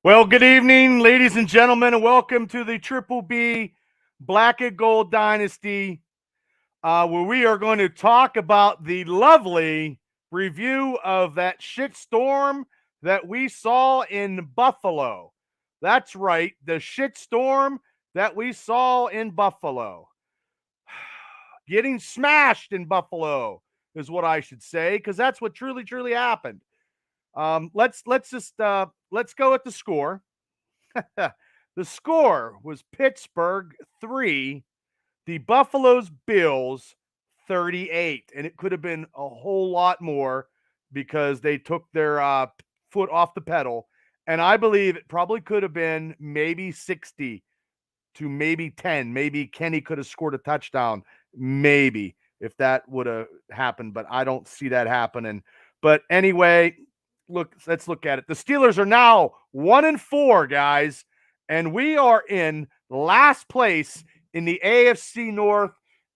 Well, good evening, ladies and gentlemen, and welcome to the Triple B Black and Gold Dynasty, where we are going to talk about the lovely review of that shitstorm that we saw in Buffalo. That's right, the shitstorm that we saw in Buffalo. Getting smashed in Buffalo is what I should say, because that's what truly happened. Let's go with the score. The score was Pittsburgh 3, the Buffalo's Bills 38. And it could have been a whole lot more because they took their foot off the pedal. And I believe it probably could have been maybe 60 to maybe 10. Maybe Kenny could have scored a touchdown. Maybe if that would have happened, but I don't see that happening. But anyway, let's look at it. The Steelers are now 1-4, guys, and we are in last place in the AFC North.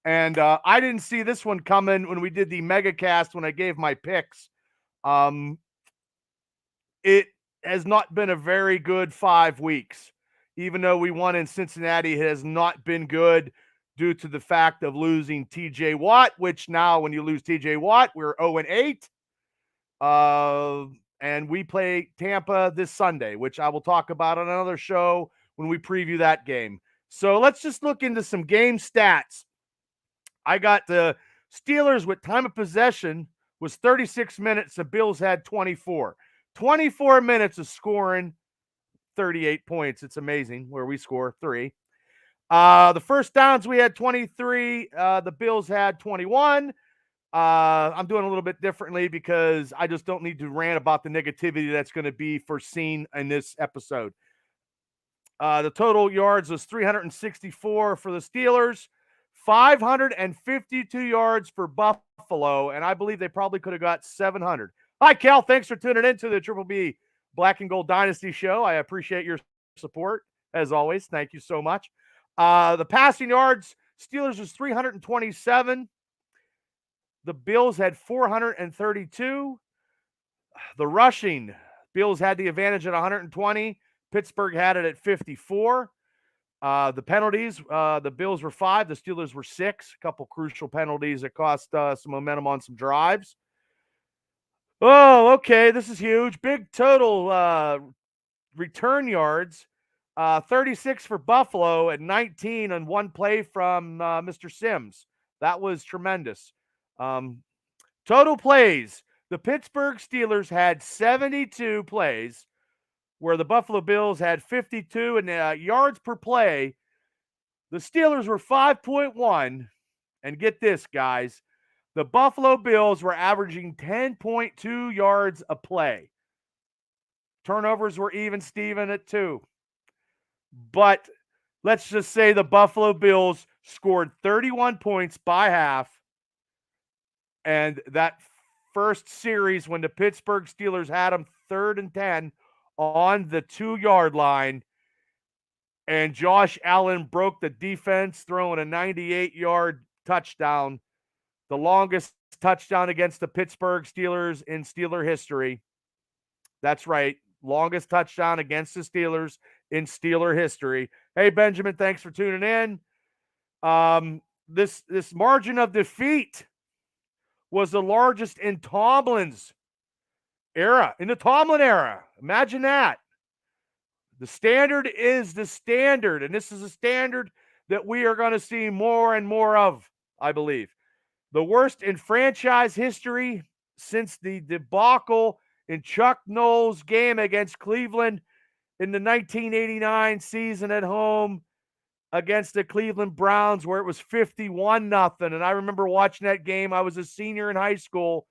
And I didn't see this one coming when we did the mega cast when I gave my picks. It has not been a very good 5 weeks. Even though we won in Cincinnati, it has not been good due to the fact of losing TJ Watt, which now when you lose TJ Watt, we're 0-8. And we play Tampa this Sunday, which I will talk about on another show when we preview that game. So let's just look into some game stats. I got the Steelers with time of possession was 36 minutes. The Bills had 24. 24 minutes of scoring 38 points. It's amazing where we score 3. The first downs we had 23. The Bills had 21. I'm doing a little bit differently because I just don't need to rant about the negativity that's going to be foreseen in this episode. The total yards was 364 for the Steelers, 552 yards for Buffalo, and I believe they probably could have got 700. Hi, Cal. Thanks for tuning in to the Triple B Black and Gold Dynasty show. I appreciate your support, as always. Thank you so much. The passing yards, Steelers was 327. The Bills had 432. The rushing, Bills had the advantage at 120. Pittsburgh had it at 54. The penalties, the Bills were 5. The Steelers were 6. A couple crucial penalties that cost some momentum on some drives. Oh, okay. This is huge. Big total return yards. 36 for Buffalo and 19 on one play from Mr. Sims. That was tremendous. Total plays. The Pittsburgh Steelers had 72 plays, where the Buffalo Bills had 52. And yards per play, the Steelers were 5.1. And get this, guys. The Buffalo Bills were averaging 10.2 yards a play. Turnovers were even Steven at 2. But let's just say the Buffalo Bills scored 31 points by half. And that first series when the Pittsburgh Steelers had them 3rd and 10 on the 2-yard line, and Josh Allen broke the defense, throwing a 98-yard touchdown, the longest touchdown against the Pittsburgh Steelers in Steeler history. That's right, longest touchdown against the Steelers in Steeler history. Hey, Benjamin, thanks for tuning in. This margin of defeat was the largest in Tomlin's era, in the Tomlin era. Imagine that. The standard is the standard, and this is a standard that we are going to see more and more of, I believe. The worst in franchise history since the debacle in Chuck Noll's game against Cleveland in the 1989 season at home against the Cleveland Browns, where it was 51-0. And I remember watching that game. I was a senior in high school,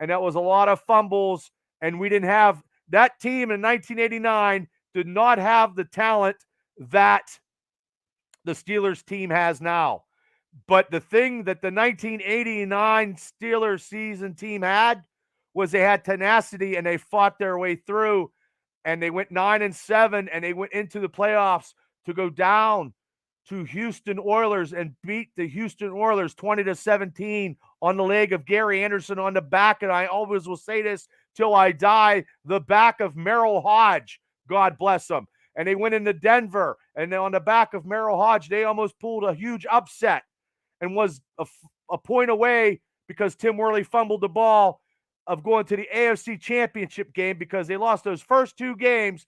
and that was a lot of fumbles. And we didn't have that team in 1989 did not have the talent that the Steelers team has now. But the thing that the 1989 Steelers season team had was they had tenacity, and they fought their way through, and they went 9-7, and they went into the playoffs to go down to Houston Oilers and beat the Houston Oilers 20-17 on the leg of Gary Anderson on the back. And I always will say this till I die, the back of Merrill Hodge. God bless them. And they went into Denver, and on the back of Merrill Hodge, they almost pulled a huge upset and was a point away because Tim Worley fumbled the ball of going to the AFC Championship game because they lost those first two games,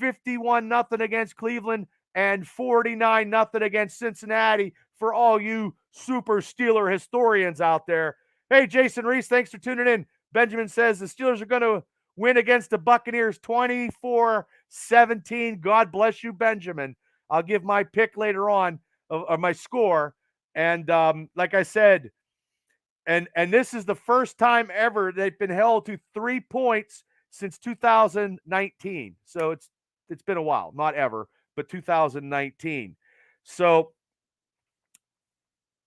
51-0 against Cleveland and 49-0 against Cincinnati, for all you super Steeler historians out there. Hey, Jason Reese, thanks for tuning in. Benjamin says the Steelers are going to win against the Buccaneers 24-17. God bless you, Benjamin. I'll give my pick later on, or my score. And like I said, and this is the first time ever they've been held to 3 points since 2019. So it's been a while, not ever, but 2019. So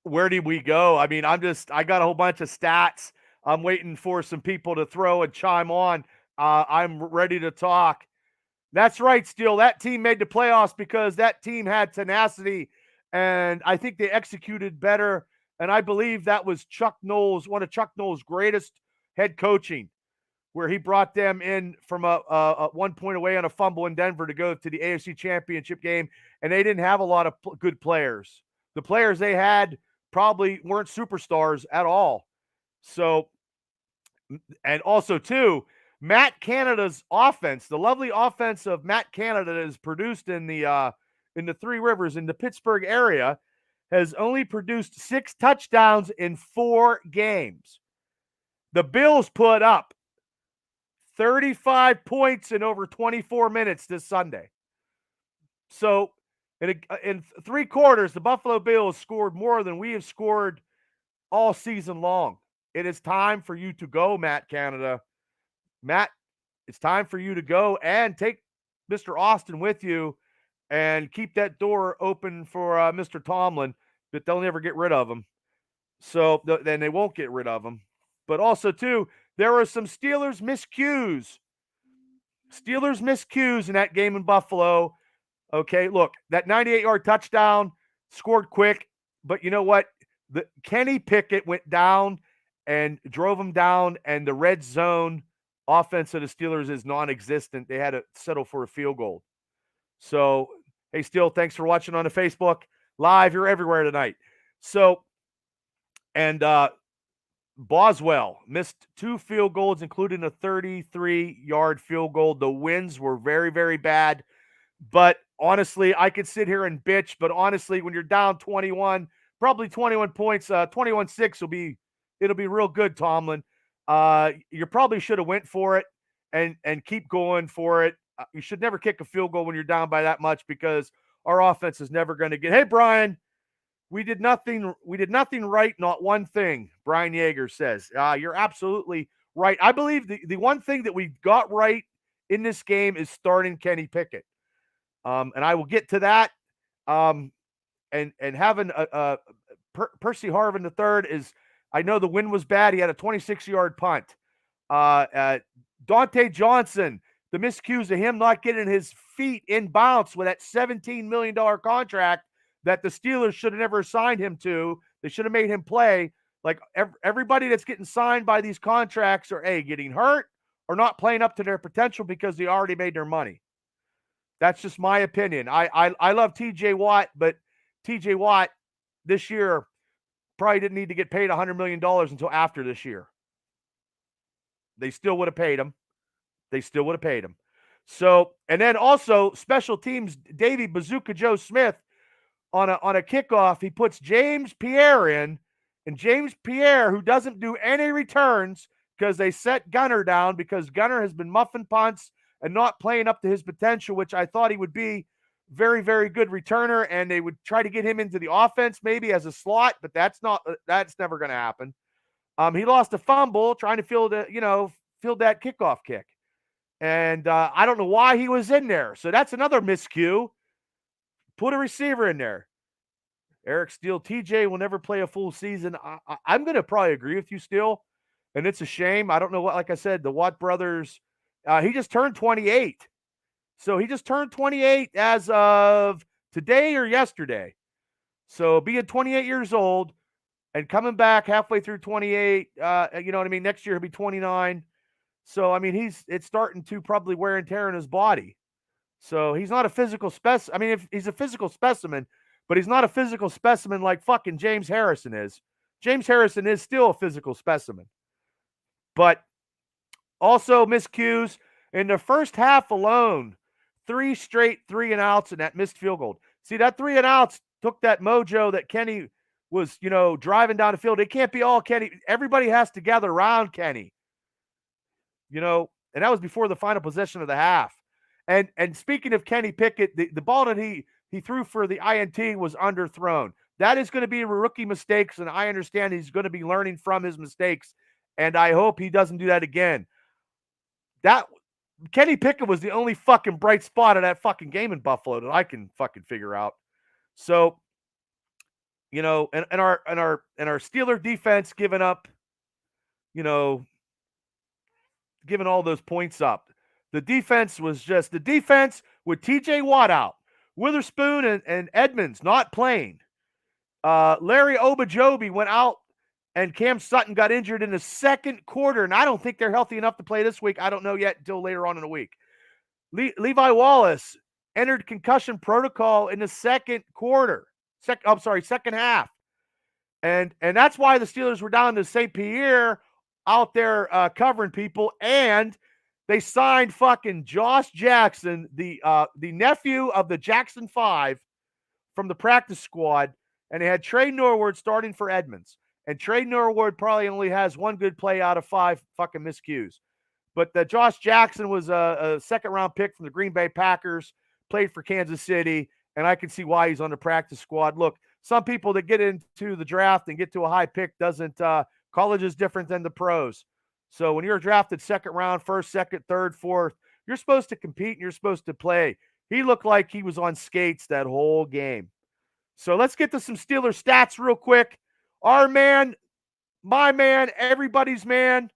where did we go? I mean, I got a whole bunch of stats. I'm waiting for some people to throw and chime on. I'm ready to talk. That's right, Steele. That team made the playoffs because that team had tenacity, and I think they executed better. And I believe that was Chuck Knowles, one of Chuck Knowles' greatest head coaching, where he brought them in from a 1 point away on a fumble in Denver to go to the AFC Championship game, and they didn't have a lot of good players. The players they had probably weren't superstars at all. So, and also, too, Matt Canada's offense, the lovely offense of Matt Canada that is produced in the Three Rivers in the Pittsburgh area, has only produced 6 touchdowns in 4 games. The Bills put up 35 points in over 24 minutes this Sunday. So in 3 quarters, the Buffalo Bills scored more than we have scored all season long. It is time for you to go, Matt Canada. Matt, it's time for you to go and take Mr. Austin with you and keep that door open for Mr. Tomlin, but they'll never get rid of him. So then they won't get rid of him. But also, too, there were some Steelers miscues. Steelers miscues in that game in Buffalo. Okay, look, that 98-yard touchdown scored quick, but you know what? Kenny Pickett went down and drove him down, and the red zone offense of the Steelers is non-existent. They had to settle for a field goal. So, hey, Steele, thanks for watching on the Facebook Live. You're everywhere tonight. So, and Boswell missed 2 field goals, including a 33-yard field goal. The winds were very, very bad. But honestly, I could sit here and bitch, but honestly, when you're down 21, probably 21 points, 21-6 it'll be real good, Tomlin. You probably should have went for it and keep going for it. You should never kick a field goal when you're down by that much because our offense is never going to get. Hey, Brian, we did nothing right, not one thing, Brian Yeager says. You're absolutely right. I believe the one thing that we got right in this game is starting Kenny Pickett. And I will get to that. And having Percy Harvin III is, I know the wind was bad. He had a 26-yard punt. Dante Johnson, the miscues of him not getting his feet in bounds with that $17 million contract that the Steelers should have never signed him to. They should have made him play. Like everybody that's getting signed by these contracts are getting hurt or not playing up to their potential because they already made their money. That's just my opinion. I love TJ Watt, but TJ Watt this year probably didn't need to get paid $100 million until after this year. They still would have paid him. So, and then also special teams, Davey Bazooka Joe Smith on a kickoff, he puts James Pierre in, and James Pierre, who doesn't do any returns because they set Gunner down because Gunner has been muffing punts and not playing up to his potential, which I thought he would be. Very, very good returner, and they would try to get him into the offense maybe as a slot, but that's never going to happen. He lost a fumble trying to field that kickoff kick. And I don't know why he was in there. So that's another miscue. Put a receiver in there. Eric Steele, TJ will never play a full season. I'm going to probably agree with you, Steele, and it's a shame. I don't know what, like I said, the Watt brothers, he just turned 28. So he just turned 28 as of today or yesterday. So being 28 years old and coming back halfway through 28, you know what I mean? Next year he'll be 29. So, I mean, it's starting to probably wear and tear in his body. So he's not a physical specimen. I mean, if he's a physical specimen, but he's not a physical specimen like fucking James Harrison is. James Harrison is still a physical specimen. But also miscues in the first half alone, 3 straight 3-and-outs and that missed field goal. See, that 3-and-outs took that mojo that Kenny was, driving down the field. It can't be all Kenny. Everybody has to gather around Kenny. And that was before the final possession of the half. And speaking of Kenny Pickett, the ball that he threw for the INT was underthrown. That is going to be rookie mistakes, and I understand he's going to be learning from his mistakes, and I hope he doesn't do that again. That Kenny Pickett was the only fucking bright spot of that fucking game in Buffalo that I can fucking figure out. So, and our Steeler defense giving up, giving all those points up. The defense was just the defense with TJ Watt out, Witherspoon and Edmonds not playing. Larry Obajobi went out, and Cam Sutton got injured in the second quarter, and I don't think they're healthy enough to play this week. I don't know yet until later on in the week. Levi Wallace entered concussion protocol in the second half. And that's why the Steelers were down to St. Pierre out there covering people, and they signed fucking Josh Jackson, the nephew of the Jackson 5 from the practice squad, and they had Trey Norwood starting for Edmonds. And Trey Norwood probably only has one good play out of 5 fucking miscues. But Josh Jackson was a second-round pick from the Green Bay Packers, played for Kansas City, and I can see why he's on the practice squad. Look, some people that get into the draft and get to a high pick doesn't college is different than the pros. So when you're drafted second round, first, second, third, fourth, you're supposed to compete and you're supposed to play. He looked like he was on skates that whole game. So let's get to some Steelers stats real quick. Our man, my man, everybody's man.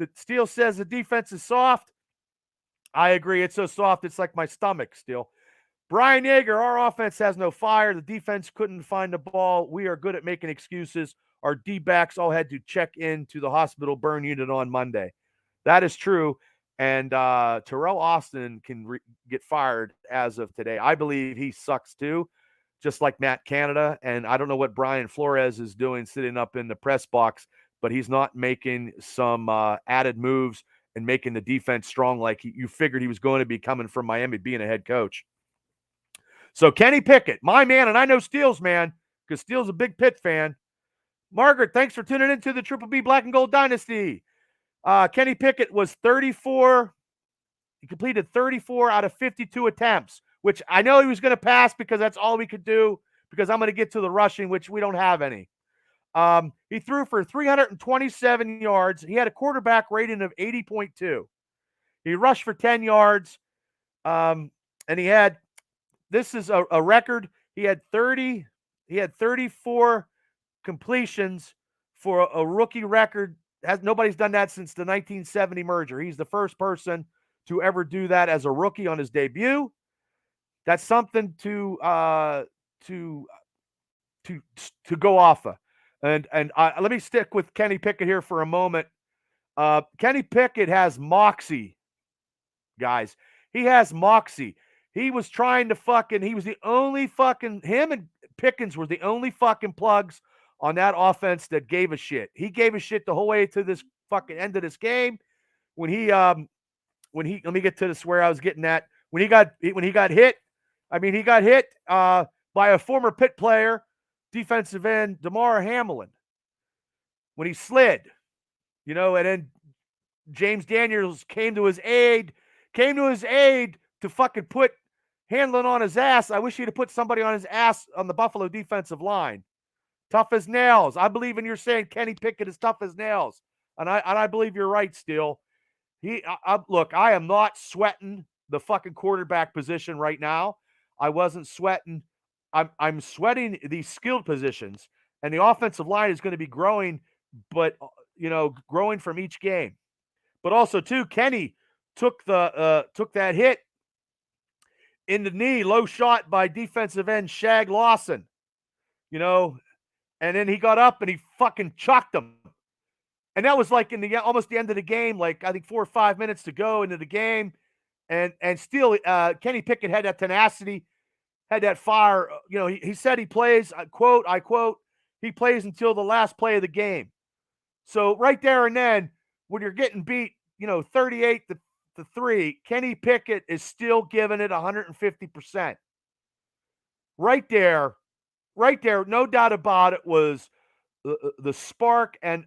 The Steel says the defense is soft. I agree. It's so soft, it's like my stomach still. Brian Yeager, our offense has no fire. The defense couldn't find the ball. We are good at making excuses. Our D-backs all had to check into the hospital burn unit on Monday. That is true. And Terrell Austin can get fired as of today. I believe he sucks too, just like Matt Canada. And I don't know what Brian Flores is doing sitting up in the press box, but he's not making some added moves and making the defense strong like you figured he was going to be coming from Miami being a head coach. So Kenny Pickett, my man, and I know Steele's man because Steele's a big Pitt fan. Margaret, thanks for tuning into the Triple B Black and Gold Dynasty. Kenny Pickett was 34. He completed 34 out of 52 attempts, which I know he was going to pass because that's all we could do because I'm going to get to the rushing, which we don't have any. He threw for 327 yards. He had a quarterback rating of 80.2. He rushed for 10 yards. And he had, this is a record. He had 34 completions for a rookie record. Nobody's done that since the 1970 merger. He's the first person to ever do that as a rookie on his debut. That's something to go off of. And let me stick with Kenny Pickett here for a moment. Kenny Pickett has moxie, guys. He has moxie. He was trying to he was the only him and Pickens were the only fucking plugs on that offense that gave a shit. He gave a shit the whole way to this fucking end of this game. Let me get to this where I was getting at. When he got hit, he got hit by a former Pitt player, defensive end, Damar Hamlin, when he slid, and then James Daniels came to his aid to fucking put Hamlin on his ass. I wish he'd have put somebody on his ass on the Buffalo defensive line. Tough as nails. I believe in your saying Kenny Pickett is tough as nails. And I believe you're right, still. Look, I am not sweating the fucking quarterback position right now. I wasn't sweating. I'm sweating these skilled positions, and the offensive line is going to be growing, but growing from each game. But also too, Kenny took that hit in the knee, low shot by defensive end Shag Lawson, and then he got up and he fucking chucked him. And that was like in almost the end of the game, like I think 4 or 5 minutes to go into the game. And still, Kenny Pickett had that tenacity, had that fire. He said he plays, I quote, he plays until the last play of the game. So right there and then, when you're getting beat, 38 to 3, Kenny Pickett is still giving it 150%. Right there, no doubt about it, was the spark and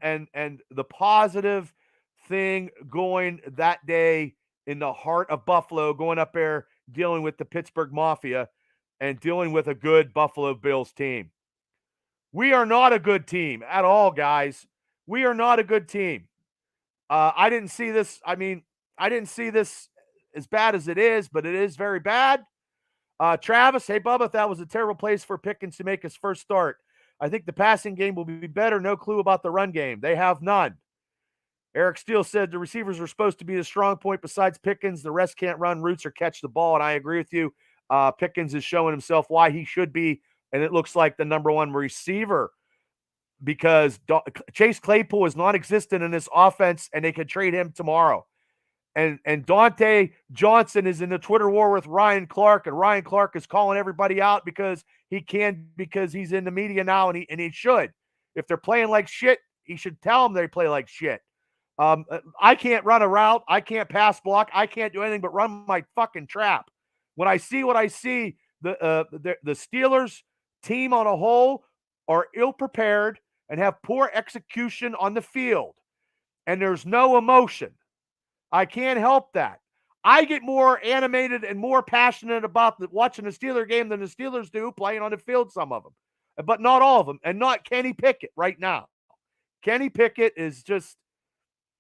the positive thing going that day in the heart of Buffalo, going up there, dealing with the Pittsburgh Mafia and dealing with a good Buffalo Bills team. We are not a good team at all, guys. We are not a good team. I didn't see this. I didn't see this as bad as it is, but it is very bad. Travis, hey, Bubba, that was a terrible place for Pickens to make his first start. I think the passing game will be better. No clue about the run game. They have none. Eric Steele said the receivers are supposed to be the strong point besides Pickens. The rest can't run routes or catch the ball, and I agree with you. Pickens is showing himself why he should be, and it looks like the number one receiver because Chase Claypool is non-existent in this offense, and they could trade him tomorrow. And Dante Johnson is in the Twitter war with Ryan Clark, and Ryan Clark is calling everybody out because he's in the media now, and he should. If they're playing like shit, he should tell them they play like shit. I can't run a route. I can't pass block. I can't do anything but run my fucking trap. When I see what I see, the Steelers team on a whole are ill-prepared and have poor execution on the field, and there's no emotion. I can't help that. I get more animated and more passionate about watching the Steeler game than the Steelers do playing on the field, some of them. But not all of them, and not Kenny Pickett right now. Kenny Pickett is just,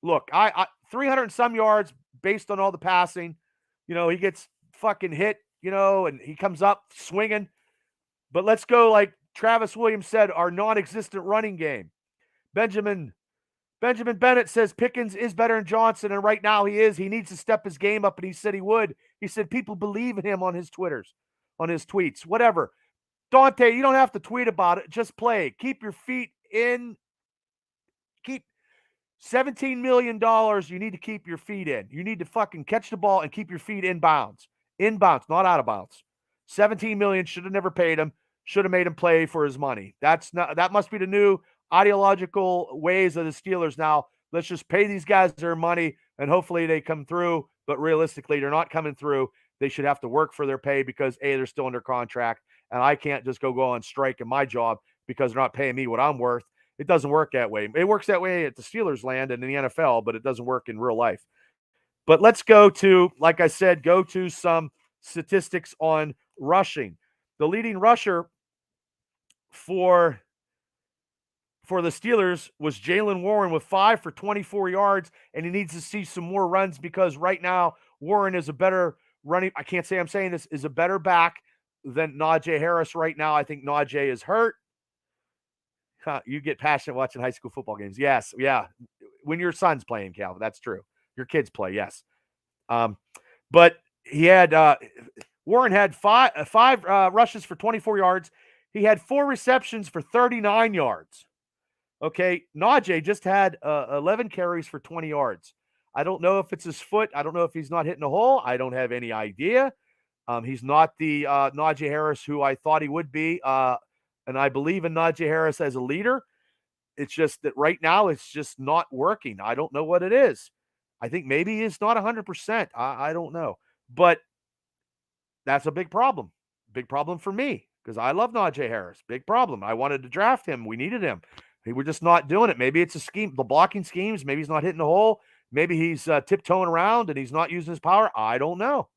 look, I 300 and some yards based on all the passing. He gets fucking hit, and he comes up swinging. But let's go, like Travis Williams said, our non-existent running game. Benjamin Bennett says Pickens is better than Johnson, and right now he is. He needs to step his game up, and he said he would. He said people believe in him on his tweets, whatever. Dante, you don't have to tweet about it. Just play. Keep your feet in. Keep $17 million. You need to keep your feet in. You need to fucking catch the ball and keep your feet in bounds. In bounds, not out of bounds. $17 million, should have never paid him. Should have made him play for his money. That must be the new ideological ways of the Steelers now. Let's just pay these guys their money and hopefully they come through. But realistically, they're not coming through. They should have to work for their pay because A, they're still under contract, and I can't just go on strike in my job because they're not paying me what I'm worth. It doesn't work that way. It works that way at the Steelers land and in the NFL, but it doesn't work in real life. But let's go to, like I said, some statistics on rushing. The leading rusher for the Steelers was Jaylen Warren with 5 for 24 yards, and he needs to see some more runs because right now Warren is a better running. I can't say I'm saying this is a better back than Najee Harris right now. I think Najee is hurt. You get passionate watching high school football games. Yes, yeah. When your son's playing, Calvin, that's true. Your kids play, yes. But he had Warren had five rushes for 24 yards. He had 4 receptions for 39 yards. Okay, Najee just had 11 carries for 20 yards. I don't know if it's his foot. I don't know if he's not hitting a hole. I don't have any idea. He's not the Najee Harris who I thought he would be. And I believe in Najee Harris as a leader. It's just that right now it's just not working. I don't know what it is. I think maybe he's not 100%. I don't know. But that's a big problem. Big problem for me because I love Najee Harris. Big problem. I wanted to draft him. We needed him. We're just not doing it. Maybe it's a scheme, the blocking schemes. Maybe he's not hitting the hole. Maybe he's tiptoeing around and he's not using his power. I don't know.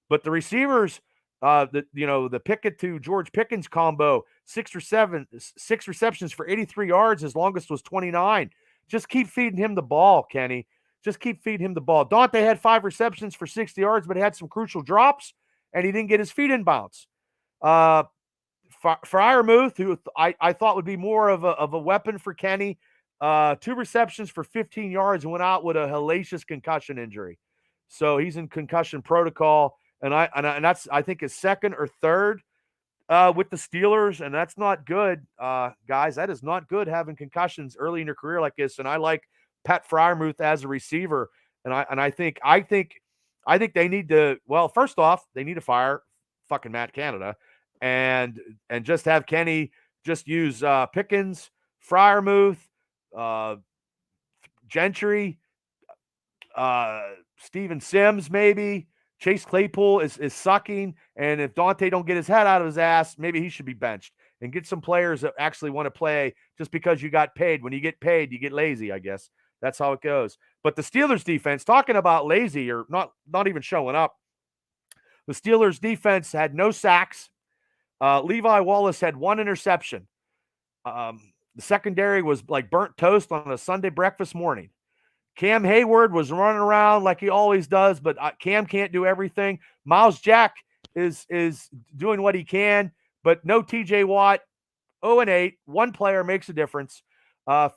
But the receivers, the Pickett to George Pickens combo, 6 receptions for 83 yards. His longest was 29. Just keep feeding him the ball, Kenny. Just keep feeding him the ball. Dante had 5 receptions for 60 yards, but he had some crucial drops, and he didn't get his feet in bounds. Freiermuth, who I thought would be more of a weapon for Kenny, 2 receptions for 15 yards and went out with a hellacious concussion injury. So he's in concussion protocol, and that's I think his second or third with the Steelers, and that's not good, guys. That is not good having concussions early in your career like this. And I like Pat Freiermuth as a receiver, and I think I think they need to. Well, first off, they need to fire fucking Matt Canada, and just have Kenny just use Pickens, Fryermuth, uh, Gentry, Steven Sims, maybe. Chase Claypool is sucking, and if Dante don't get his head out of his ass, maybe he should be benched and get some players that actually want to play just because you got paid. When you get paid, you get lazy, I guess. That's how it goes. But the Steelers defense, talking about lazy or not even showing up, the Steelers defense had no sacks. Levi Wallace had 1 interception. The secondary was like burnt toast on a Sunday breakfast morning. Cam Hayward was running around like he always does, but Cam can't do everything. Miles Jack is doing what he can, but no TJ Watt. 0-8. One player makes a difference.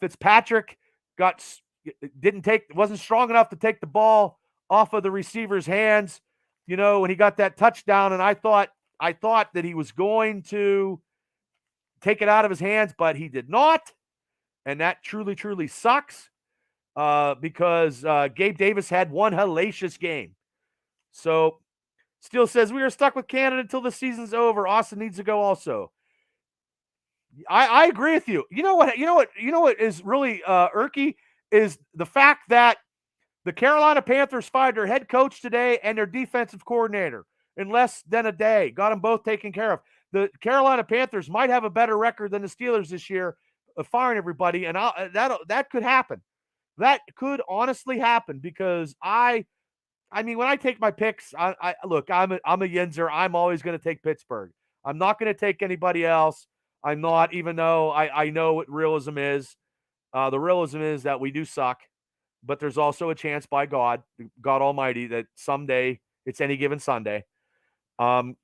Fitzpatrick wasn't strong enough to take the ball off of the receiver's hands, when he got that touchdown, and I thought that he was going to take it out of his hands, but he did not, and that truly, truly sucks. Because Gabe Davis had one hellacious game. So, Steele says, we are stuck with Canada until the season's over. Austin needs to go also. I agree with you. You know what is really irky is the fact that the Carolina Panthers fired their head coach today and their defensive coordinator in less than a day. Got them both taken care of. The Carolina Panthers might have a better record than the Steelers this year of firing everybody, and that could happen. That could honestly happen because I mean, when I take my picks, look, I'm a Yinzer. I'm always going to take Pittsburgh. I'm not going to take anybody else. I'm not, even though I know what realism is. The realism is that we do suck, but there's also a chance by God Almighty, that someday it's any given Sunday. But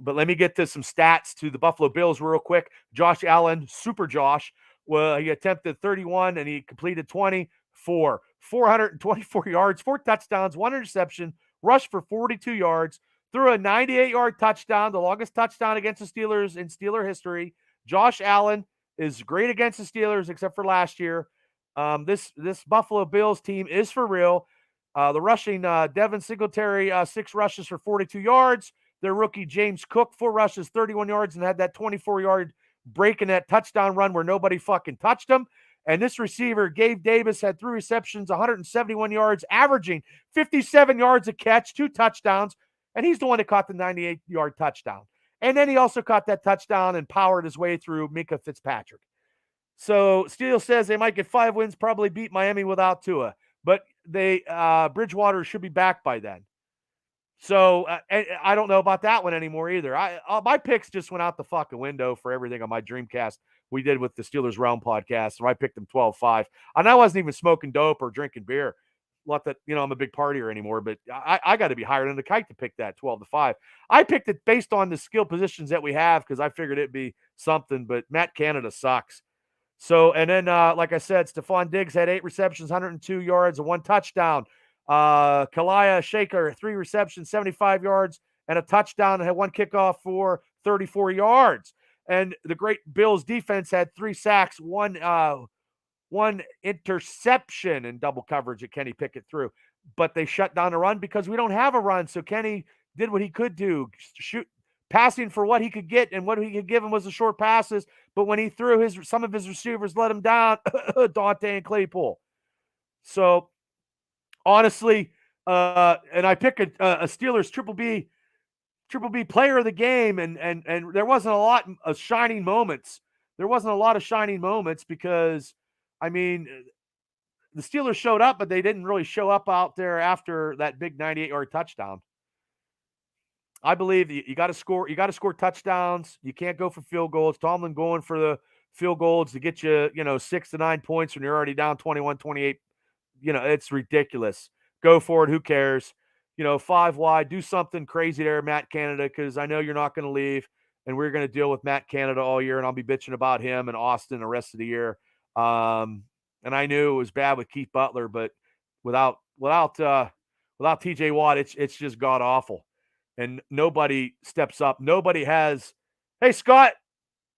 let me get to some stats to the Buffalo Bills real quick. Josh Allen, Super Josh, well, he attempted 31 and he completed 20. 424 yards, 4 touchdowns, 1 interception, rushed for 42 yards, threw a 98-yard touchdown, the longest touchdown against the Steelers in Steeler history. Josh Allen is great against the Steelers, except for last year. This Buffalo Bills team is for real. The rushing, Devin Singletary, 6 rushes for 42 yards. Their rookie, James Cook, 4 rushes, 31 yards, and had that 24-yard break in that touchdown run where nobody fucking touched him. And this receiver, Gabe Davis, had 3 receptions, 171 yards, averaging 57 yards a catch, 2 touchdowns. And he's the one that caught the 98-yard touchdown. And then he also caught that touchdown and powered his way through Minka Fitzpatrick. So Steele says they might get 5 wins, probably beat Miami without Tua. But Bridgewater should be back by then. So I don't know about that one anymore either. My picks just went out the fucking window for everything on my Dreamcast we did with the Steelers Realm podcast. So I picked them 12-5. And I wasn't even smoking dope or drinking beer. Not that, I'm a big partier anymore, but I got to be higher than the kite to pick that 12-5. I picked it based on the skill positions that we have because I figured it'd be something, but Matt Canada sucks. So, and then, like I said, Stephon Diggs had 8 receptions, 102 yards, and 1 touchdown. Kalia Shaker, 3 receptions, 75 yards, and a touchdown, and had 1 kickoff for 34 yards. And the great Bills defense had 3 sacks, one interception in double coverage that Kenny Pickett threw. But they shut down a run because we don't have a run. So Kenny did what he could do, passing for what he could get, and what he could give him was the short passes. But when he threw some of his receivers let him down, Dante and Claypool. So honestly, and I pick a Steelers triple B player of the game, and there wasn't a lot of shining moments. There wasn't a lot of shining moments because, I mean, the Steelers showed up, but they didn't really show up out there after that big 98-yard touchdown. I believe you got to score. You got to score touchdowns. You can't go for field goals. Tomlin going for the field goals to get you, 6 to 9 points when you're already down 21-28. It's ridiculous. Go for it. Who cares? 5 wide. Do something crazy there, Matt Canada, because I know you're not going to leave, and we're going to deal with Matt Canada all year, and I'll be bitching about him and Austin the rest of the year. And I knew it was bad with Keith Butler, but without TJ Watt, it's just god awful. And nobody steps up. Nobody has, hey, Scott,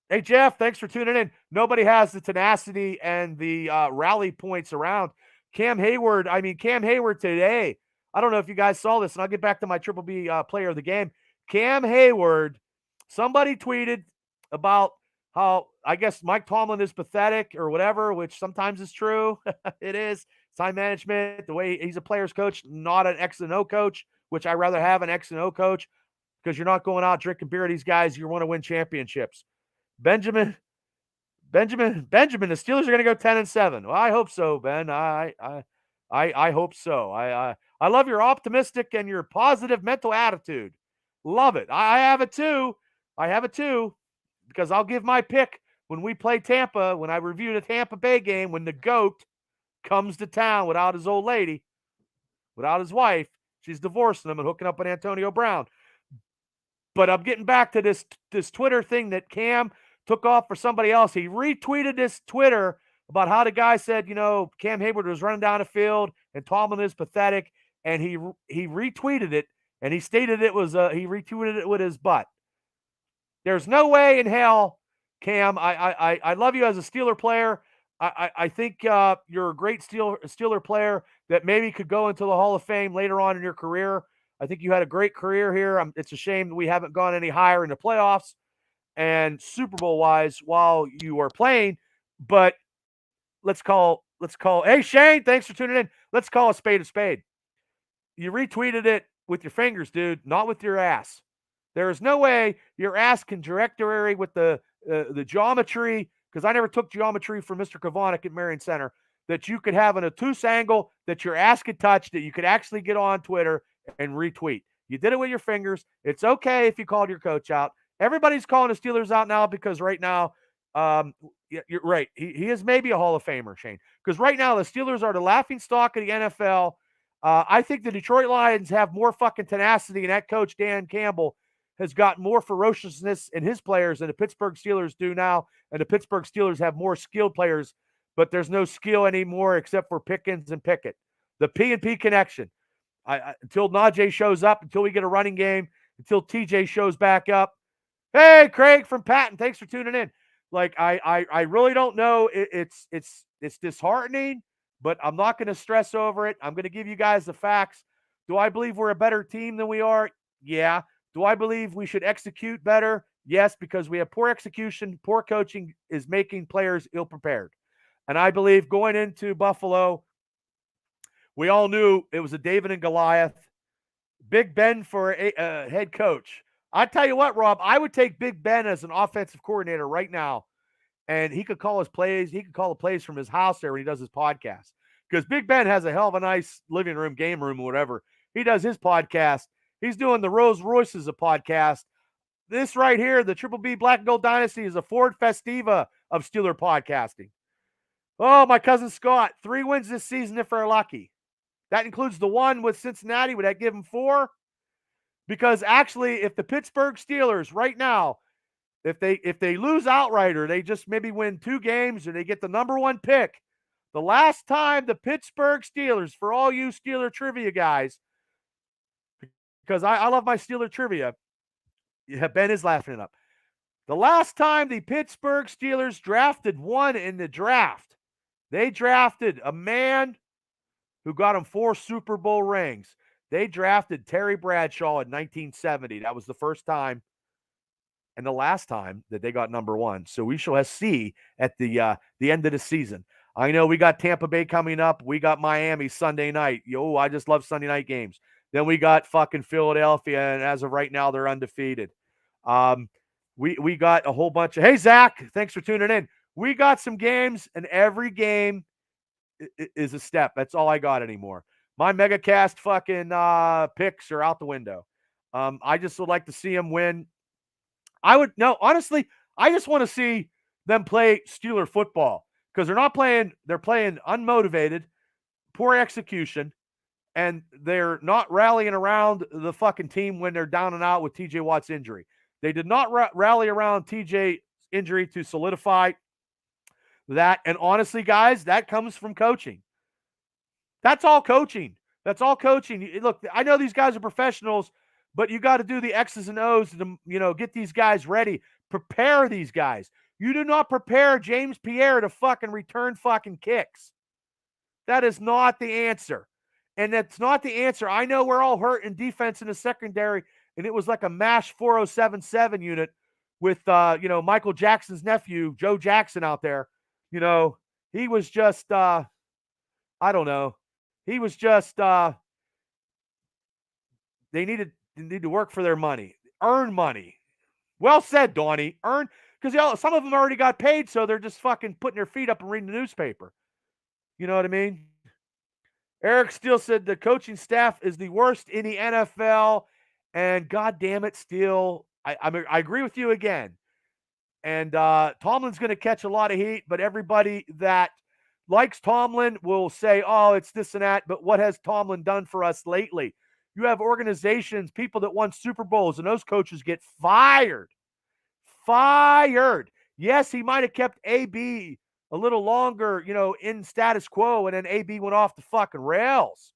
hey, Jeff, thanks for tuning in. Nobody has the tenacity and the rally points around. Cam Hayward today, I don't know if you guys saw this, and I'll get back to my Triple B player of the game. Cam Hayward, somebody tweeted about how, I guess, Mike Tomlin is pathetic or whatever, which sometimes is true. It is. Time management, the way he's a player's coach, not an X and O coach, which I rather have an X and O coach because you're not going out drinking beer with these guys. You want to win championships. Benjamin, the Steelers are going to go 10-7. Well, I hope so, Ben. I hope so. I love your optimistic and your positive mental attitude. Love it. I have it too. Because I'll give my pick when we play Tampa, when I review the Tampa Bay game, when the GOAT comes to town without his old lady, without his wife. She's divorcing him and hooking up with Antonio Brown. But I'm getting back to this Twitter thing that Cam took off for somebody else. He retweeted this Twitter about how the guy said, Cam Hayward was running down the field and Tomlin is pathetic. And he retweeted it, and he stated he retweeted it with his butt. There's no way in hell, Cam. I love you as a Steeler player. I think you're a great Steeler player that maybe could go into the Hall of Fame later on in your career. I think you had a great career here. It's a shame that we haven't gone any higher in the playoffs and Super Bowl wise while you were playing. But let's call. Hey Shane, thanks for tuning in. Let's call a spade a spade. You retweeted it with your fingers, dude, not with your ass. There is no way your ass can directory with the geometry, because I never took geometry from Mr. Kavanik at Marion Center, that you could have an obtuse angle that your ass could touch, that you could actually get on Twitter and retweet. You did it with your fingers. It's okay if you called your coach out. Everybody's calling the Steelers out now because right now, you're right. He is maybe a Hall of Famer, Shane, because right now the Steelers are the laughingstock of the NFL. I think the Detroit Lions have more fucking tenacity, and that coach, Dan Campbell, has got more ferociousness in his players than the Pittsburgh Steelers do now. And the Pittsburgh Steelers have more skilled players, but there's no skill anymore except for Pickens and Pickett. The P&P connection. Until Najee shows up, until we get a running game, until TJ shows back up. Hey, Craig from Patton, thanks for tuning in. Like, I really don't know. It's disheartening, but I'm not going to stress over it. I'm going to give you guys the facts. Do I believe we're a better team than we are? Yeah. Do I believe we should execute better? Yes, because we have poor execution. Poor coaching is making players ill-prepared. And I believe going into Buffalo, we all knew it was a David and Goliath. Big Ben for a head coach. I tell you what, Rob, I would take Big Ben as an offensive coordinator right now, and he could call his plays. He could call the plays from his house there when he does his podcast, because Big Ben has a hell of a nice living room, game room, or whatever. He does his podcast. He's doing the Rolls Royces of podcast. This right here, the Triple B Black and Gold Dynasty, is a Ford Festiva of Steeler podcasting. Oh, my cousin Scott, 3 wins this season if we're lucky. That includes the one with Cincinnati. Would that give him 4? Because actually, if the Pittsburgh Steelers right now, if they lose outright or they just maybe win 2 games or they get the number 1 pick, the last time the Pittsburgh Steelers, for all you Steeler trivia guys, because I love my Steeler trivia. Yeah, Ben is laughing it up. The last time the Pittsburgh Steelers drafted one in the draft, they drafted a man who got him 4 Super Bowl rings. They drafted Terry Bradshaw in 1970. That was the first time and the last time that they got number 1. So we shall see at the end of the season. I know we got Tampa Bay coming up. We got Miami Sunday night. Yo, I just love Sunday night games. Then we got fucking Philadelphia, and as of right now, they're undefeated. We got a whole bunch of. Hey Zach, thanks for tuning in. We got some games, and every game is a step. That's all I got anymore. My MegaCast fucking picks are out the window. I just would like to see them win. Honestly, I just want to see them play Steeler football, because they're playing unmotivated, poor execution, and they're not rallying around the fucking team when they're down and out with TJ Watt's injury. They did not rally around TJ's injury to solidify that. And honestly, guys, that comes from coaching. That's all coaching. Look, I know these guys are professionals, but you got to do the X's and O's to, get these guys ready. Prepare these guys. You do not prepare James Pierre to fucking return fucking kicks. That is not the answer. And that's not the answer. I know we're all hurt in defense in the secondary, and it was like a MASH 4077 unit with Michael Jackson's nephew, Joe Jackson, out there. He was just I don't know. He was just they need to work for their money. Earn money. Well said, Donnie. Earn, because some of them already got paid, so they're just fucking putting their feet up and reading the newspaper. You know what I mean? Eric Steele said the coaching staff is the worst in the NFL, and God damn it, Steele, I agree with you again. And Tomlin's going to catch a lot of heat, but everybody that likes Tomlin will say, oh, it's this and that, but what has Tomlin done for us lately? You have organizations, people that won Super Bowls, and those coaches get fired. Fired. Yes, he might have kept AB a little longer, in status quo, and then AB went off the fucking rails.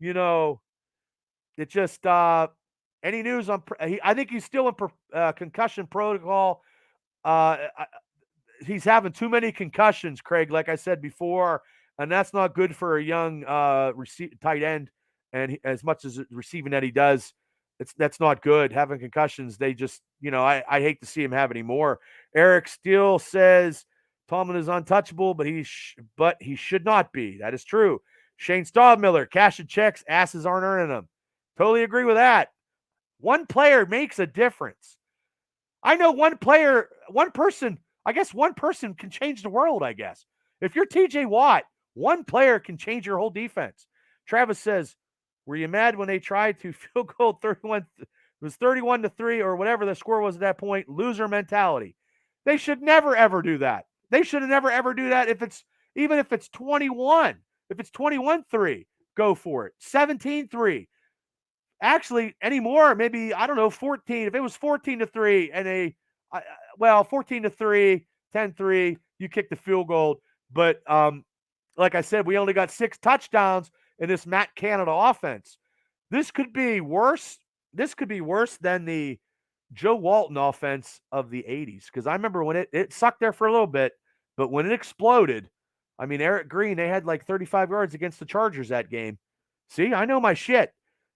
It just any news on? I think he's still in concussion protocol. He's having too many concussions, Craig. Like I said before, and that's not good for a young tight end. And as much as receiving that he does, that's not good. Having concussions, they just, I hate to see him have any more. Eric Steele says Tomlin is untouchable, but he should not be. That is true. Shane Staubmiller, cashing checks, asses aren't earning them. Totally agree with that. One player makes a difference. I know one person can change the world, I guess. If you're TJ Watt, one player can change your whole defense. Travis says, were you mad when they tried to field goal 31? It was 31-3 or whatever the score was at that point. Loser mentality. They should never, ever do that. They should never, ever do that. Even if it's 21, if it's 21-3, go for it. 17-3. Actually, anymore, maybe, I don't know, 14. If it was 14-3 and 14-3, 10-3, you kick the field goal. But like I said, we only got 6 touchdowns in this Matt Canada offense. This could be worse. This could be worse than the Joe Walton offense of the 80s. Because I remember when it sucked there for a little bit, but when it exploded, I mean, Eric Green, they had like 35 yards against the Chargers that game. See, I know my shit,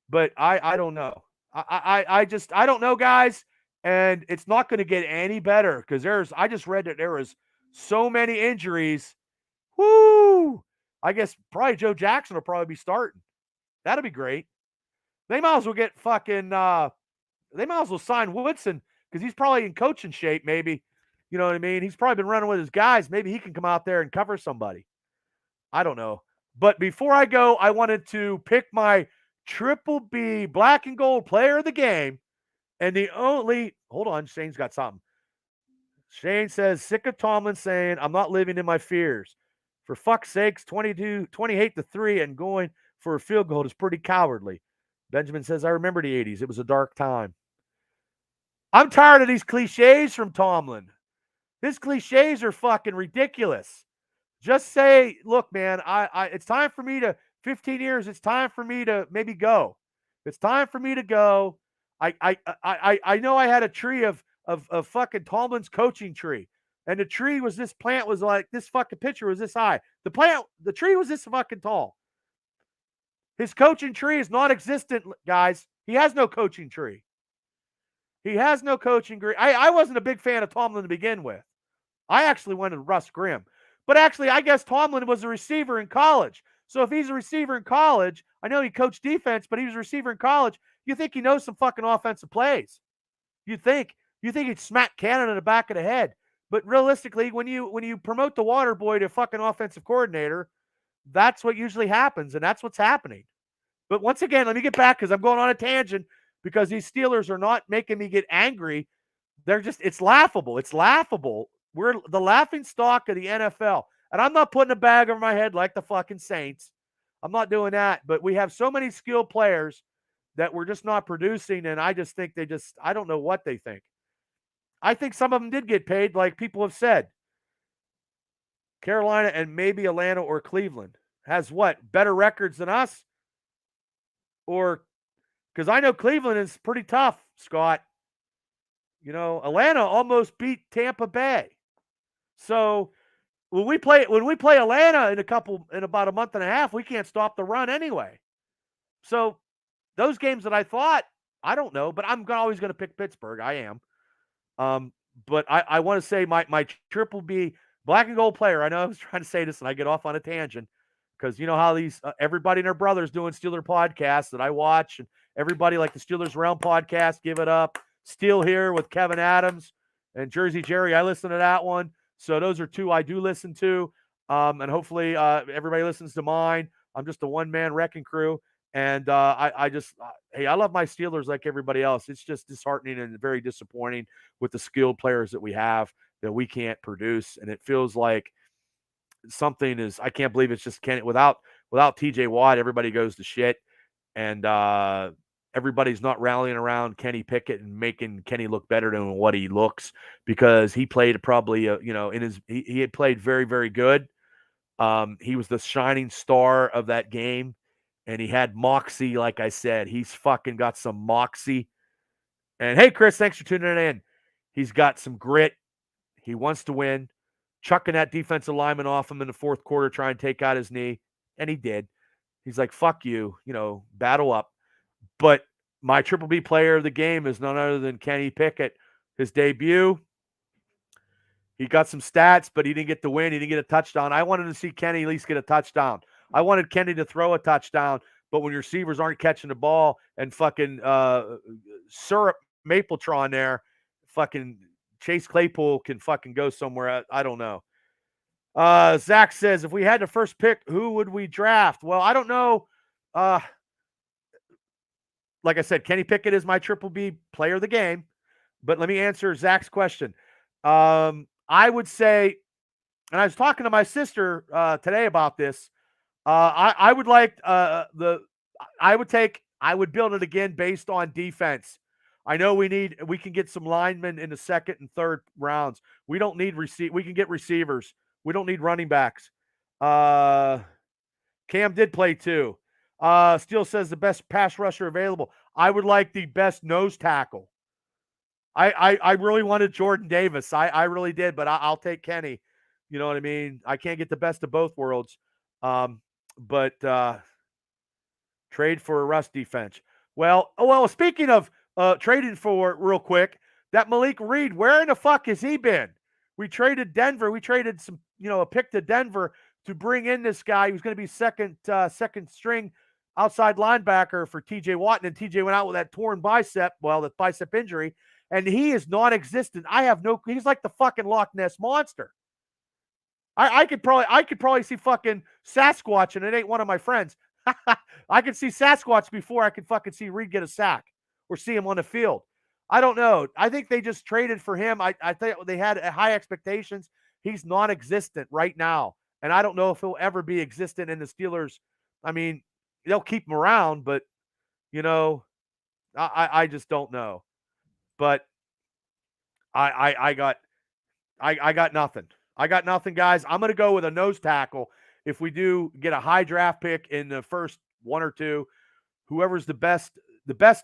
but I don't know. I don't know, guys. And it's not going to get any better because I just read that there was so many injuries. Whoo! I guess probably Joe Jackson will probably be starting. That'll be great. They might as well get fucking they might as well sign Woodson because he's probably in coaching shape, maybe. You know what I mean? He's probably been running with his guys. Maybe he can come out there and cover somebody. I don't know. But before I go, I wanted to pick my Triple B black and gold player of the game. And hold on, Shane's got something. Shane says, sick of Tomlin saying, I'm not living in my fears. For fuck's sakes, 28-3 and going for a field goal is pretty cowardly. Benjamin says, I remember the 80s. It was a dark time. I'm tired of these cliches from Tomlin. His cliches are fucking ridiculous. Just say, look, man, it's time for me to, 15 years, it's time for me to maybe go. It's time for me to go. I know I had a tree of fucking Tomlin's coaching tree. And the tree was, this plant was like, this fucking picture was this high. The tree was this fucking tall. His coaching tree is non-existent, guys. He has no coaching tree. He has no coaching tree. I wasn't a big fan of Tomlin to begin with. I actually went to Russ Grimm. But actually, I guess Tomlin was a receiver in college. So if he's a receiver in college, I know he coached defense, but he was a receiver in college. You think he knows some fucking offensive plays. You think he'd smack Cannon in the back of the head. But realistically, when you promote the water boy to fucking offensive coordinator, that's what usually happens, and that's what's happening. But once again, let me get back because I'm going on a tangent because these Steelers are not making me get angry. It's laughable. It's laughable. We're the laughing stock of the NFL. And I'm not putting a bag over my head like the fucking Saints. I'm not doing that. But we have so many skilled players that we're just not producing. And I just think I don't know what they think. I think some of them did get paid, like people have said. Carolina and maybe Atlanta or Cleveland has what? Better records than us? Or, because I know Cleveland is pretty tough, Scott. Atlanta almost beat Tampa Bay. So when we play Atlanta in about a month and a half, we can't stop the run anyway. So those games that I thought, I don't know, but I'm always going to pick Pittsburgh. I am. Um, but I want to say my triple B black and gold player. I know I was trying to say this and I get off on a tangent because you know how these everybody and their brothers doing Steeler podcasts that I watch, and everybody like the Steelers Realm podcast, Give It Up, Steel here with Kevin Adams and Jersey Jerry. I listen to that one. So those are two I do listen to. And hopefully everybody listens to mine. I'm just a one-man wrecking crew. And I just, hey, I love my Steelers like everybody else. It's just disheartening and very disappointing with the skilled players that we have that we can't produce. And it feels like something is, I can't believe it's just Kenny. Without TJ Watt, everybody goes to shit. And everybody's not rallying around Kenny Pickett and making Kenny look better than what he looks, because he played probably, he had played very, very good. He was the shining star of that game. And he had moxie, like I said. He's fucking got some moxie. And hey, Chris, thanks for tuning in. He's got some grit. He wants to win. Chucking that defensive lineman off him in the fourth quarter, trying to take out his knee. And he did. He's like, fuck you, battle up. But my triple B player of the game is none other than Kenny Pickett. His debut, he got some stats, but he didn't get the win. He didn't get a touchdown. I wanted to see Kenny at least get a touchdown. I wanted Kenny to throw a touchdown, but when your receivers aren't catching the ball and fucking syrup Mapletron there, fucking Chase Claypool can fucking go somewhere. I don't know. Zach says, if we had the first pick, who would we draft? Well, I don't know. Like I said, Kenny Pickett is my triple B player of the game. But let me answer Zach's question. I would say, and I was talking to my sister today about this. I would like I would build it again based on defense. I know we can get some linemen in the second and third rounds. We don't need we can get receivers. We don't need running backs. Cam did play too. Steele says the best pass rusher available. I would like the best nose tackle. I really wanted Jordan Davis. I really did, but I'll take Kenny. You know what I mean? I can't get the best of both worlds. But trade for a Russ defense. Well, speaking of trading for, real quick, that Malik Reed, where in the fuck has he been? We traded Denver. We traded some, a pick to Denver to bring in this guy who's going to be second string outside linebacker for TJ Watt. And TJ went out with that torn bicep, that bicep injury, and he is non-existent. He's like the fucking Loch Ness Monster. I could probably see fucking Sasquatch, and it ain't one of my friends. I could see Sasquatch before I could fucking see Reed get a sack or see him on the field. I don't know. I think they just traded for him. I think they had high expectations. He's non-existent right now, and I don't know if he'll ever be existent in the Steelers. I mean, they'll keep him around, but I just don't know. But I got nothing. I got nothing, guys. I'm going to go with a nose tackle. If we do get a high draft pick in the first one or two, whoever's the best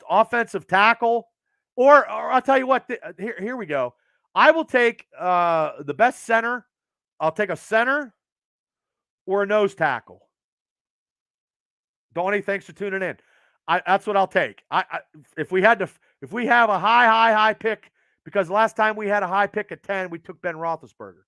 offensive tackle, or I'll tell you what, here we go. I will take the best center. I'll take a center or a nose tackle. Donnie, thanks for tuning in. That's what I'll take. If we have a high pick, because last time we had a high pick at 10, we took Ben Roethlisberger.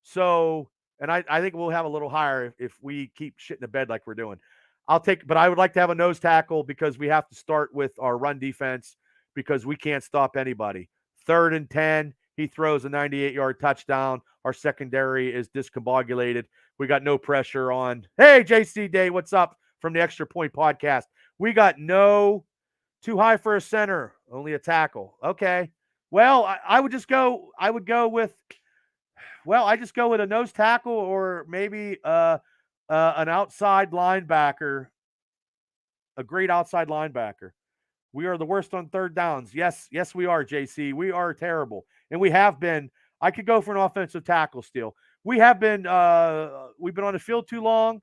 So, and I think we'll have a little higher if we keep shit in the bed like we're doing. But I would like to have a nose tackle because we have to start with our run defense because we can't stop anybody. 3rd and 10, he throws a 98-yard touchdown. Our secondary is discombobulated. We got no pressure on. Hey, JC Day, what's up from the Extra Point podcast? We got no too high for a center, only a tackle. Okay. Well, I just go with a nose tackle or maybe an outside linebacker, a great outside linebacker. We are the worst on third downs. Yes, we are, JC. We are terrible. And we have been. I could go for an offensive tackle still. We have been we've been on the field too long.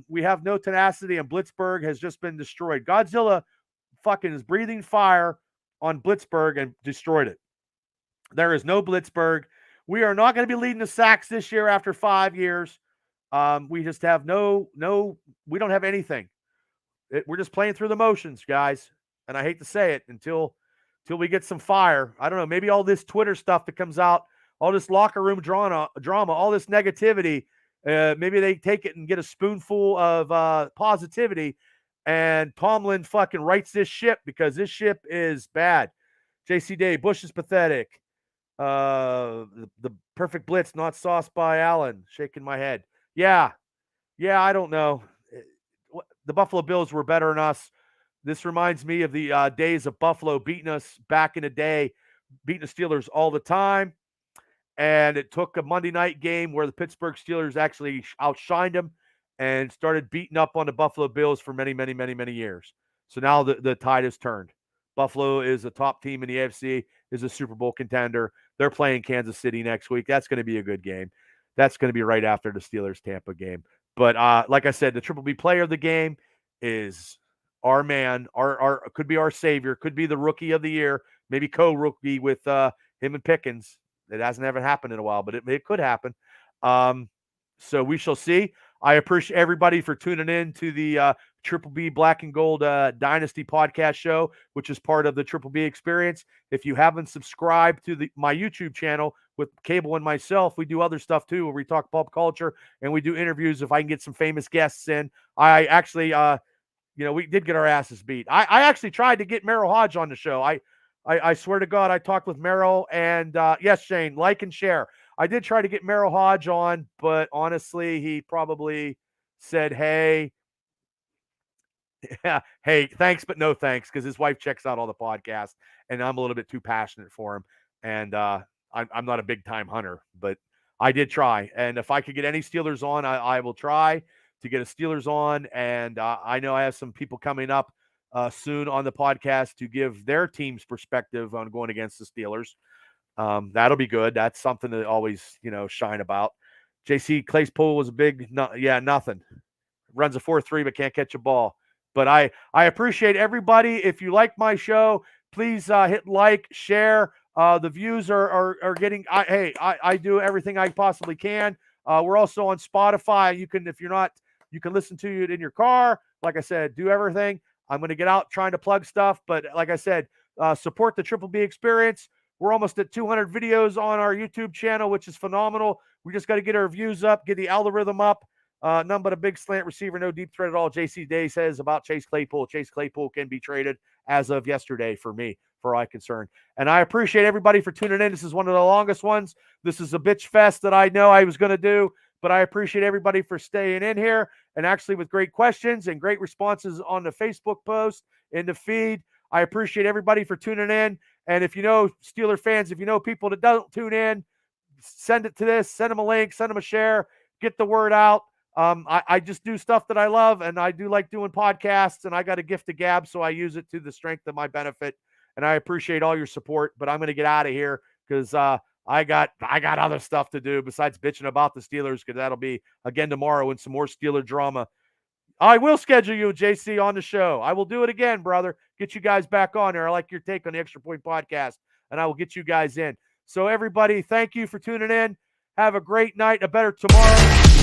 We have no tenacity, and Blitzburg has just been destroyed. Godzilla fucking is breathing fire on Blitzburg and destroyed it. There is no Blitzburg. We are not going to be leading the sacks this year after 5 years. We just have we don't have anything. We're just playing through the motions, guys. And I hate to say it until we get some fire. I don't know. Maybe all this Twitter stuff that comes out, all this locker room drama, all this negativity. Maybe they take it and get a spoonful of positivity, and Tomlin fucking rights this ship, because this ship is bad. JC Day, Bush is pathetic. The perfect blitz, not sauced by Allen. Shaking my head. Yeah, I don't know. The Buffalo Bills were better than us. This reminds me of the days of Buffalo beating us back in the day, beating the Steelers all the time. And it took a Monday night game where the Pittsburgh Steelers actually outshined them and started beating up on the Buffalo Bills for many, many, many, many years. So now the tide has turned. Buffalo is a top team in the AFC, is a Super Bowl contender. They're playing Kansas City next week. That's going to be a good game. That's going to be right after the Steelers-Tampa game. But like I said, the Triple B player of the game is our man, our could be our savior, could be the rookie of the year, maybe co-rookie with him and Pickens. It hasn't ever happened in a while, but it could happen. So we shall see. I appreciate everybody for tuning in to the Triple B Black and Gold Dynasty podcast show, which is part of the Triple B experience. If you haven't subscribed to my YouTube channel with Cable and myself, we do other stuff too, where we talk pop culture and we do interviews. If I can get some famous guests in, I actually, we did get our asses beat. I actually tried to get Merrill Hodge on the show. I swear to God, I talked with Merrill, and yes, Shane, like and share. I did try to get Merrill Hodge on, but honestly, he probably said, hey, thanks, but no thanks, because his wife checks out all the podcasts, and I'm a little bit too passionate for him. And I'm not a big-time hunter, but I did try. And if I could get any Steelers on, I will try to get a Steelers on. And I know I have some people coming up soon on the podcast to give their team's perspective on going against the Steelers. That'll be good. That's something to always, shine about. JC Claypool was a big, nothing. Runs a 4.3, but can't catch a ball. But I appreciate everybody. If you like my show, please hit like, share. The views are getting. I do everything I possibly can. We're also on Spotify. You can, if you're not, you can listen to it in your car. Like I said, do everything. I'm going to get out trying to plug stuff, but like I said, support the Triple B experience. We're almost at 200 videos on our YouTube channel, which is phenomenal. We just got to get our views up, get the algorithm up. None but a big slant receiver, no deep threat at all. JC Day says about Chase Claypool. Chase Claypool can be traded as of yesterday for me, for all I'm concerned. And I appreciate everybody for tuning in. This is one of the longest ones. This is a bitch fest that I know I was going to do, but I appreciate everybody for staying in here and actually with great questions and great responses on the Facebook post, in the feed. I appreciate everybody for tuning in. And if you know Steeler fans, if you know people that don't tune in, send it to this, send them a link, send them a share, get the word out. I just do stuff that I love, and I do like doing podcasts, and I got a gift of gab, so I use it to the strength of my benefit. And I appreciate all your support, but I'm going to get out of here because I got other stuff to do besides bitching about the Steelers, because that'll be again tomorrow and some more Steeler drama. I will schedule you, JC, on the show. I will do it again, brother. Get you guys back on there. I like your take on the Extra Point podcast, and I will get you guys in. So everybody, thank you for tuning in. Have a great night, a better tomorrow.